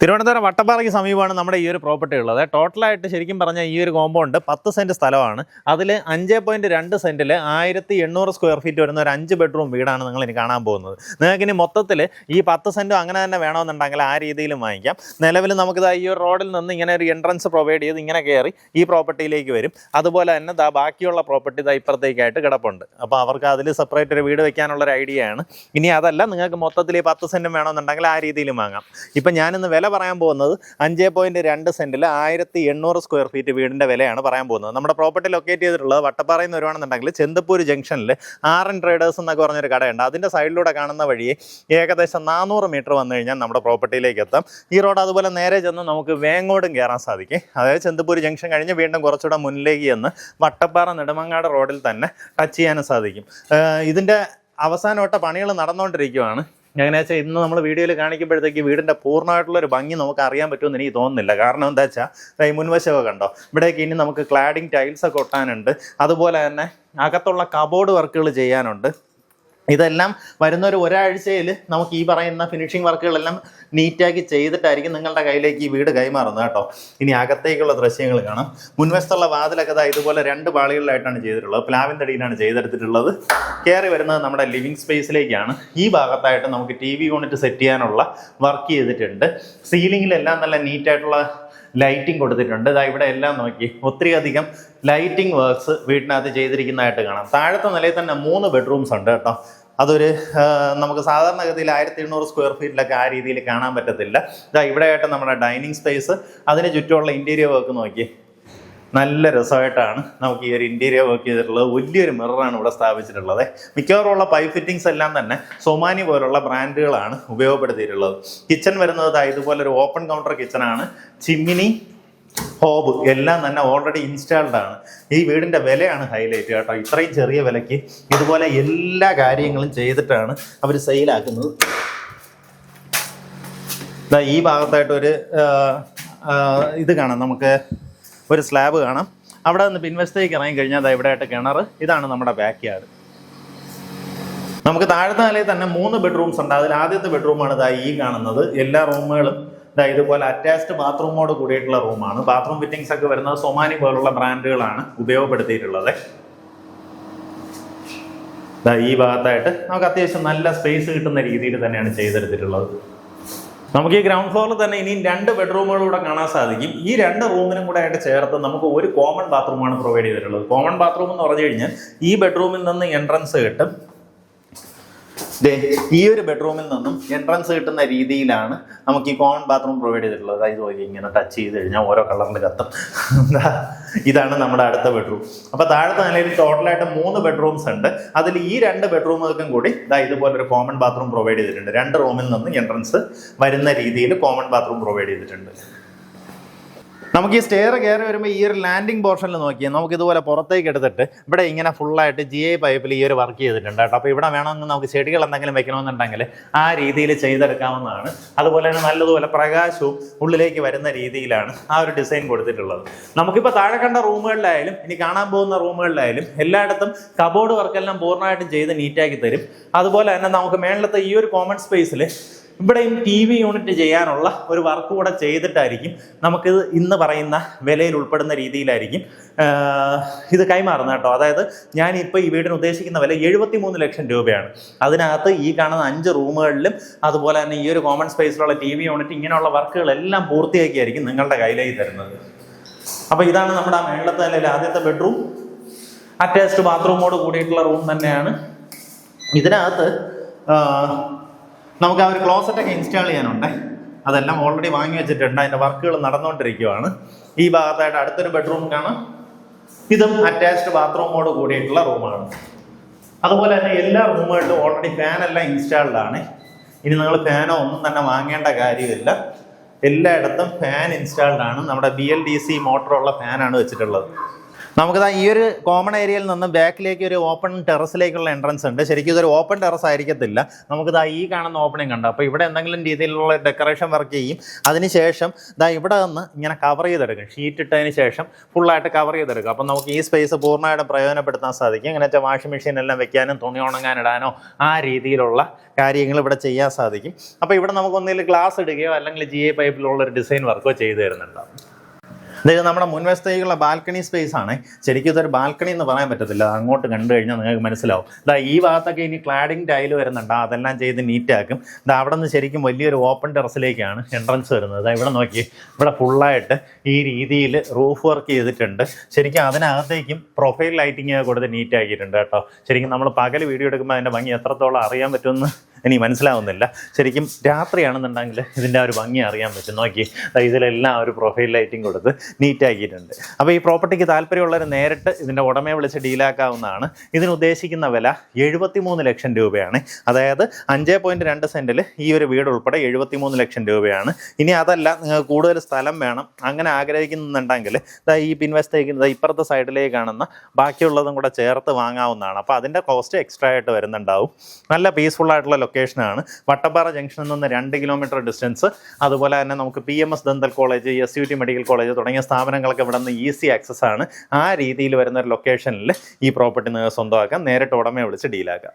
തിരുവനന്തപുരം വട്ടപ്പാറയ്ക്ക് സമീപമാണ് നമ്മുടെ ഈ ഒരു പ്രോപ്പർട്ടി ഉള്ളത്. ടോട്ടലായിട്ട് ശരിക്കും പറഞ്ഞാൽ ഈ ഒരു കോമ്പൗണ്ട് 10 സെൻറ്റ് സ്ഥലമാണ്. അതിൽ 5.2 സെൻറ്റിൽ 1800 സ്ക്വയർ ഫീറ്റ് വരുന്ന ഒരു 5 ബെഡ്റൂം വീടാണ് നിങ്ങൾ ഇനി കാണാൻ പോകുന്നത്. നിങ്ങൾക്ക് ഇനി മൊത്തത്തിൽ ഈ 10 സെൻറ്റും അങ്ങനെ തന്നെ വേണമെന്നുണ്ടെങ്കിൽ ആ രീതിയിലും വാങ്ങിക്കാം. നിലവിൽ നമുക്കിത് ഈ ഒരു റോഡിൽ നിന്ന് ഇങ്ങനെ ഒരു എൻട്രൻസ് പ്രൊവൈഡ് ചെയ്ത് ഇങ്ങനെ കയറി ഈ പ്രോപ്പർട്ടിയിലേക്ക് വരും. അതുപോലെ തന്നെ ബാക്കിയുള്ള പ്രോപ്പർട്ടി ഇപ്പുറത്തേക്കായിട്ട് കിടപ്പുണ്ട്. അപ്പോൾ അവർക്ക് അതിൽ സെപ്പറേറ്റ് ഒരു വീട് വെക്കാനുള്ളൊരു ഐഡിയ ആണ്. ഇനി അതല്ല, നിങ്ങൾക്ക് മൊത്തത്തിൽ ഈ 10 സെൻറ്റും വേണമെന്നുണ്ടെങ്കിൽ ആ രീതിയിലും വാങ്ങാം. ഇപ്പം ഞാനിന്ന് വില പറയാൻ പോകുന്നത് 5.2 സെൻറ്റിൽ 1800 സ്ക്വയർ ഫീറ്റ് വീടിൻ്റെ വിലയാണ് പറയാൻ പോകുന്നത്. നമ്മുടെ പ്രോപ്പർട്ടി ലൊക്കേറ്റ് ചെയ്തിട്ടുള്ളത് വട്ടപ്പാറയിൽ നിന്ന് വരുവാണെന്നുണ്ടെങ്കിൽ ചെന്തപ്പൂർ ജംഗ്ഷനിൽ RN ട്രേഡേഴ്സ് എന്നൊക്കെ പറഞ്ഞൊരു കടയുണ്ട്. അതിൻ്റെ സൈഡിലൂടെ കാണുന്ന വഴിയെ ഏകദേശം 400 മീറ്റർ വന്നു കഴിഞ്ഞാൽ നമ്മുടെ പ്രോപ്പർട്ടിയിലേക്ക് എത്താം. ഈ റോഡ് അതുപോലെ നേരെ ചെന്ന് നമുക്ക് വേങ്ങോടും കയറാൻ സാധിക്കും. അതായത് ചെന്തപ്പൂർ ജംഗ്ഷൻ കഴിഞ്ഞ് വീണ്ടും കുറച്ചുകൂടെ മുന്നിലേക്ക് ചെന്ന് വട്ടപ്പാറ നെടുമങ്ങാട് റോഡിൽ തന്നെ ടച്ച് ചെയ്യാനും സാധിക്കും. ഇതിൻ്റെ അവസാനവട്ട പണികൾ നടന്നുകൊണ്ടിരിക്കുകയാണ്. എങ്ങനെയാ വെച്ചാൽ ഇന്ന് നമ്മൾ വീഡിയോയിൽ കാണിക്കുമ്പോഴത്തേക്ക് വീടിൻ്റെ പൂർണ്ണമായിട്ടുള്ളൊരു ഭംഗി നമുക്ക് അറിയാൻ പറ്റുമെന്ന് എനിക്ക് തോന്നുന്നില്ല. കാരണം എന്താ വെച്ചാൽ ഈ മുൻവശമൊക്കെ കണ്ടോ, ഇവിടേക്ക് ഇനി നമുക്ക് ക്ലാഡിങ് ടൈൽസൊക്കെ ഒട്ടാനുണ്ട്. അതുപോലെ തന്നെ അകത്തുള്ള കബോർഡ് വർക്കുകൾ ചെയ്യാനുണ്ട്. ഇതെല്ലാം വരുന്ന ഒരാഴ്ചയിൽ നമുക്ക് ഈ പറയുന്ന ഫിനിഷിംഗ് വർക്കുകളെല്ലാം നീറ്റാക്കി ചെയ്തിട്ടായിരിക്കും നിങ്ങളുടെ കയ്യിലേക്ക് ഈ വീട് കൈമാറുന്നത് കേട്ടോ. ഇനി അകത്തേക്കുള്ള ദൃശ്യങ്ങൾ കാണാം. മുൻവശത്തുള്ള വാതിലൊക്കെ ഇതുപോലെ 2 പാളികളിലായിട്ടാണ് ചെയ്തിട്ടുള്ളത്. പ്ലാവിൻ തടിയിലാണ് ചെയ്തെടുത്തിട്ടുള്ളത്. കയറി വരുന്നത് നമ്മുടെ ലിവിങ് സ്പേസിലേക്കാണ്. ഈ ഭാഗത്തായിട്ട് നമുക്ക് TV യൂണിറ്റ് സെറ്റ് ചെയ്യാനുള്ള വർക്ക് ചെയ്തിട്ടുണ്ട്. സീലിങ്ങിലെല്ലാം നല്ല നീറ്റായിട്ടുള്ള ലൈറ്റിംഗ് കൊടുത്തിട്ടുണ്ട്. ഇവിടെ എല്ലാം നോക്കി ഒത്തിരി അധികം ലൈറ്റിംഗ് വർക്ക്സ് വീട്ടിനകത്ത് ചെയ്തിരിക്കുന്നതായിട്ട് കാണാം. താഴത്തെ നിലയിൽ തന്നെ 3 ബെഡ്റൂംസ് ഉണ്ട് കേട്ടോ. അതൊരു നമുക്ക് സാധാരണഗതിയിൽ 1800 സ്ക്വയർ ഫീറ്റിലൊക്കെ ആ രീതിയിൽ കാണാൻ പറ്റത്തില്ല. ഇവിടെയായിട്ട് നമ്മുടെ ഡൈനിങ് സ്പേസ്, അതിന് ചുറ്റുമുള്ള ഇൻറ്റീരിയർ വർക്ക് നോക്കി നല്ല രസമായിട്ടാണ് നമുക്ക് ഈ ഒരു ഇൻറ്റീരിയർ വർക്ക് ചെയ്തിട്ടുള്ളത്. വലിയൊരു മിററാണ് ഇവിടെ സ്ഥാപിച്ചിട്ടുള്ളത്. മിക്കവാറുമുള്ള പൈപ്പ് ഫിറ്റിങ്സ് എല്ലാം തന്നെ സൊമാനി പോലുള്ള ബ്രാൻഡുകളാണ് ഉപയോഗപ്പെടുത്തിയിട്ടുള്ളത്. കിച്ചൺ വരുന്നത് ഇതുപോലെ ഒരു ഓപ്പൺ കൗണ്ടർ കിച്ചണാണ്. ചിമ്മിനി, ഹോബ് എല്ലാം തന്നെ ഓൾറെഡി ഇൻസ്റ്റാൾഡ് ആണ്. ഈ വീടിൻ്റെ വിലയാണ് ഹൈലൈറ്റ് കേട്ടോ. ഇത്രയും ചെറിയ വിലയ്ക്ക് ഇതുപോലെ എല്ലാ കാര്യങ്ങളും ചെയ്തിട്ടാണ് അവർ സെയിലാക്കുന്നത്. ഈ ഭാഗത്തായിട്ടൊരു ഇത് കാണാം, നമുക്ക് ഒരു സ്ലാബ് കാണാം. അവിടെ നിന്ന് പിൻവശത്തേക്ക് ഇറങ്ങി കഴിഞ്ഞാൽ ഇവിടെയായിട്ട് കിണർ. ഇതാണ് നമ്മുടെ ബാക്ക് യാർഡ്. നമുക്ക് താഴത്തെ നിലയിൽ തന്നെ 3 ബെഡ്റൂംസ് ഉണ്ട്. അതിൽ ആദ്യത്തെ ബെഡ്റൂമാണ് ഈ കാണുന്നത്. എല്ലാ റൂമുകളും ഇതുപോലെ അറ്റാച്ച്ഡ് ബാത്റൂമോട് കൂടിയിട്ടുള്ള റൂമാണ്. ബാത്റൂം ഫിറ്റിംഗ്സ് ഒക്കെ വരുന്നത് സൊമാനി പോലുള്ള ബ്രാൻഡുകളാണ് ഉപയോഗപ്പെടുത്തിയിട്ടുള്ളത്. ഈ ഭാഗത്തായിട്ട് നമുക്ക് അത്യാവശ്യം നല്ല സ്പേസ് കിട്ടുന്ന രീതിയിൽ തന്നെയാണ് ചെയ്തെടുത്തിട്ടുള്ളത്. നമുക്ക് ഈ ഗ്രൗണ്ട് ഫ്ലോറിൽ തന്നെ ഇനിയും 2 ബെഡ്റൂമുകളൂടെ കാണാൻ സാധിക്കും. ഈ 2 റൂമിനും കൂടെ ആയിട്ട് ചേർത്ത് നമുക്ക് ഒരു കോമൺ ബാത്റൂമാണ് പ്രൊവൈഡ് ചെയ്തിട്ടുള്ളത്. കോമൺ ബാത്റൂം എന്ന് പറഞ്ഞു കഴിഞ്ഞാൽ ഈ ബെഡ്റൂമിൽ നിന്ന് എൻട്രൻസ് കിട്ടും. ഈ ഒരു ബെഡ്റൂമിൽ നിന്നും എൻട്രൻസ് കിട്ടുന്ന രീതിയിലാണ് നമുക്ക് ഈ കോമൺ ബാത്റൂം പ്രൊവൈഡ് ചെയ്തിട്ടുള്ളത്. ഇതുപോലെ ഇങ്ങനെ ടച്ച് ചെയ്ത് കഴിഞ്ഞാൽ ഓരോ കളറിൽ കത്തും. ഇതാണ് നമ്മുടെ അടുത്ത ബെഡ്റൂം. അപ്പോൾ താഴത്തെ നിലയിൽ ടോട്ടലായിട്ട് 3 ബെഡ്റൂംസ് ഉണ്ട്. അതിൽ ഈ 2 ബെഡ്റൂമുകൾക്കും കൂടി ഇതുപോലെ ഒരു കോമൺ ബാത്റൂം പ്രൊവൈഡ് ചെയ്തിട്ടുണ്ട്. 2 റൂമിൽ നിന്ന് എൻട്രൻസ് വരുന്ന രീതിയിൽ കോമൺ ബാത്റൂം പ്രൊവൈഡ് ചെയ്തിട്ടുണ്ട്. നമുക്ക് ഈ സ്റ്റെയർ കയറി വരുമ്പോൾ ഈ ഒരു ലാൻഡിങ് പോർഷനിൽ നോക്കിയാൽ നമുക്ക് ഇതുപോലെ പുറത്തേക്ക് എടുത്തിട്ട് ഇവിടെ ഇങ്ങനെ ഫുള്ളായിട്ട് GI പൈപ്പിൽ ഈ ഒരു വർക്ക് ചെയ്തിട്ടുണ്ട് കേട്ടോ. അപ്പോൾ ഇവിടെ വേണമെങ്കിൽ നമുക്ക് ചെടികൾ എന്തെങ്കിലും വെക്കണമെന്നുണ്ടെങ്കിൽ ആ രീതിയിൽ ചെയ്തെടുക്കാവുന്നതാണ്. അതുപോലെ തന്നെ നല്ലതുപോലെ പ്രകാശവും ഉള്ളിലേക്ക് വരുന്ന രീതിയിലാണ് ആ ഒരു ഡിസൈൻ കൊടുത്തിട്ടുള്ളത്. നമുക്കിപ്പോൾ താഴെ കണ്ട റൂമുകളിലായാലും ഇനി കാണാൻ പോകുന്ന റൂമുകളിലായാലും എല്ലായിടത്തും കബോർഡ് വർക്കെല്ലാം പൂർണ്ണമായിട്ടും ചെയ്ത് നീറ്റാക്കി തരും. അതുപോലെ തന്നെ നമുക്ക് മേളിലത്തെ ഈ ഒരു കോമൺ സ്പേസിൽ ഇവിടെയും TV യൂണിറ്റ് ചെയ്യാനുള്ള ഒരു വർക്ക് കൂടെ ചെയ്തിട്ടായിരിക്കും നമുക്കിത് ഇന്ന് പറയുന്ന വിലയിൽ ഉൾപ്പെടുന്ന രീതിയിലായിരിക്കും ഇത് കൈമാറുന്നത് കേട്ടോ. അതായത് ഞാനിപ്പോൾ ഈ വീടിന് ഉദ്ദേശിക്കുന്ന വില 73 ലക്ഷം രൂപയാണ്. അതിനകത്ത് ഈ കാണുന്ന 5 റൂമുകളിലും അതുപോലെ തന്നെ ഈ ഒരു കോമൺ സ്പേസിലുള്ള TV യൂണിറ്റ് ഇങ്ങനെയുള്ള വർക്കുകളെല്ലാം പൂർത്തിയാക്കിയായിരിക്കും നിങ്ങളുടെ കയ്യിലേക്ക് തരുന്നത്. അപ്പോൾ ഇതാണ് നമ്മുടെ മേളത്തെ നിലയിൽ ആദ്യത്തെ ബെഡ്റൂം. അറ്റാച്ച്ഡ് ബാത്റൂമോട് കൂടിയിട്ടുള്ള റൂം തന്നെയാണ്. ഇതിനകത്ത് നമുക്ക് ആ ഒരു ക്ലോസറ്റൊക്കെ ഇൻസ്റ്റാൾ ചെയ്യാനുണ്ട്. അതെല്ലാം ഓൾറെഡി വാങ്ങി വെച്ചിട്ടുണ്ട്. അതിൻ്റെ വർക്കുകൾ നടന്നുകൊണ്ടിരിക്കുകയാണ്. ഈ ഭാഗത്തായിട്ട് അടുത്തൊരു ബെഡ്റൂം കാണാം. ഇതും അറ്റാച്ച്ഡ് ബാത്റൂമോട് കൂടിയിട്ടുള്ള റൂമാണ്. അതുപോലെ തന്നെ എല്ലാ റൂമുകളിലും ഓൾറെഡി ഫാനെല്ലാം ഇൻസ്റ്റാൾഡ് ആണ്. ഇനി നിങ്ങൾ ഫാനോ ഒന്നും തന്നെ വാങ്ങേണ്ട കാര്യമില്ല. എല്ലായിടത്തും ഫാൻ ഇൻസ്റ്റാൾഡ് ആണ്. നമ്മുടെ BLDC മോട്ടറുള്ള ഫാനാണ് വെച്ചിട്ടുള്ളത്. നമുക്കിതാ ഈ ഒരു കോമൺ ഏരിയയിൽ നിന്ന് ബാക്കിലേക്ക് ഒരു ഓപ്പൺ ടെറസിലേക്കുള്ള എൻട്രൻസ് ഉണ്ട്. ശരിക്കും ഇതൊരു ഓപ്പൺ ടെറസ് ആയിരിക്കത്തില്ല. നമുക്കിതാ ഈ കാണുന്ന ഓപ്പണിംഗ് ഉണ്ട്. അപ്പോൾ ഇവിടെ എന്തെങ്കിലും രീതിയിലുള്ള ഡെക്കറേഷൻ വർക്ക് ചെയ്യും. അതിനുശേഷം ഇവിടെ നിന്ന് ഇങ്ങനെ കവർ ചെയ്തെടുക്കും. ഷീറ്റ് ഇട്ടതിന് ശേഷം ഫുള്ളായിട്ട് കവർ ചെയ്തെടുക്കും. അപ്പം നമുക്ക് ഈ സ്പേസ് പൂർണ്ണമായിട്ടും പ്രയോജനപ്പെടുത്താൻ സാധിക്കും. ഇങ്ങനെ വെച്ചാൽ വാഷിംഗ് മെഷീൻ എല്ലാം വെക്കാനും തുണി ഉണങ്ങാനിടാനോ ആ രീതിയിലുള്ള കാര്യങ്ങൾ ഇവിടെ ചെയ്യാൻ സാധിക്കും. അപ്പോൾ ഇവിടെ നമുക്ക് ഒന്നിൽ ഗ്ലാസ് ഇടുകയോ അല്ലെങ്കിൽ GA പൈപ്പിലുള്ള ഒരു ഡിസൈൻ വർക്കോ ചെയ്തു തരുന്നുണ്ടാവും. ഇത് നമ്മുടെ മുൻവശത്തേക്കുള്ള ബാൽക്കണി സ്പേസ് ആണ്. ശരിക്കും ഇതൊരു ബാൽക്കണി എന്ന് പറയാൻ പറ്റത്തില്ല. അങ്ങോട്ട് കണ്ടു കഴിഞ്ഞാൽ നിങ്ങൾക്ക് മനസ്സിലാവും. ഈ ഭാഗത്തൊക്കെ ഇനി ക്ലാഡിങ് ടൈല് വരുന്നുണ്ട്. അതെല്ലാം ചെയ്ത് നീറ്റാക്കും. അവിടെ നിന്ന് ശരിക്കും വലിയൊരു ഓപ്പൺ ടെറസിലേക്കാണ് എൻട്രൻസ് വരുന്നത്. ഇവിടെ നോക്കി, ഇവിടെ ഫുള്ളായിട്ട് ഈ രീതിയിൽ റൂഫ് വർക്ക് ചെയ്തിട്ടുണ്ട്. ശരിക്കും അതിനകത്തേക്കും പ്രൊഫൈൽ ലൈറ്റിംഗ് കൊടുത്ത് നീറ്റാക്കിയിട്ടുണ്ട് കേട്ടോ. ശരിക്കും നമ്മൾ പകൽ വീഡിയോ എടുക്കുമ്പോൾ അതിൻ്റെ ഭംഗി എത്രത്തോളം അറിയാൻ പറ്റുമെന്ന് എനിക്ക് മനസ്സിലാവുന്നില്ല. ശരിക്കും രാത്രിയാണെന്നുണ്ടെങ്കിൽ ഇതിൻ്റെ ഒരു ഭംഗി അറിയാൻ പറ്റും. നോക്കി, ഇതിലെല്ലാം ഒരു പ്രൊഫൈൽ ലൈറ്റിംഗ് കൊടുത്ത് നീറ്റാക്കിയിട്ടുണ്ട്. അപ്പോൾ ഈ പ്രോപ്പർട്ടിക്ക് താല്പര്യമുള്ളവർ നേരിട്ട് ഇതിൻ്റെ ഉടമയെ വിളിച്ച് ഡീലാക്കാവുന്നതാണ്. ഇതിന് ഉദ്ദേശിക്കുന്ന വില 73 ലക്ഷം രൂപയാണ്. അതായത് 5.2 സെൻറ്റിൽ ഈ ഒരു വീട് ഉൾപ്പെടെ 73 ലക്ഷം രൂപയാണ്. ഇനി അതല്ല, നിങ്ങൾക്ക് കൂടുതൽ സ്ഥലം വേണം അങ്ങനെ ആഗ്രഹിക്കുന്നുണ്ടെങ്കിൽ ഈ പിൻവശത്തേക്ക് ഇപ്പുറത്തെ സൈഡിലേക്ക് കാണുന്ന ബാക്കിയുള്ളതും കൂടെ ചേർത്ത് വാങ്ങാവുന്നതാണ്. അപ്പോൾ അതിൻ്റെ കോസ്റ്റ് എക്സ്ട്രാ ആയിട്ട് വരുന്നുണ്ടാവും. നല്ല പീസ്ഫുൾ ആയിട്ടുള്ള ലൊക്കേഷനാണ്. വട്ടപ്പാറ ജംഗ്ഷനിൽ നിന്ന് 2 കിലോമീറ്റർ ഡിസ്റ്റൻസ്. അതുപോലെ തന്നെ നമുക്ക് PMS dental college, SUT medical college തുടങ്ങിയ സ്ഥാപനങ്ങളൊക്കെ ഇവിടെ നിന്ന് ഈസി ആക്സസ് ആണ്. ആ രീതിയിൽ വരുന്ന ഒരു ലൊക്കേഷനിൽ ഈ പ്രോപ്പർട്ടി നിങ്ങൾക്ക് സ്വന്തമാക്കാം. നേരിട്ട് ഉടമയെ വിളിച്ച് ഡീലാക്കാം.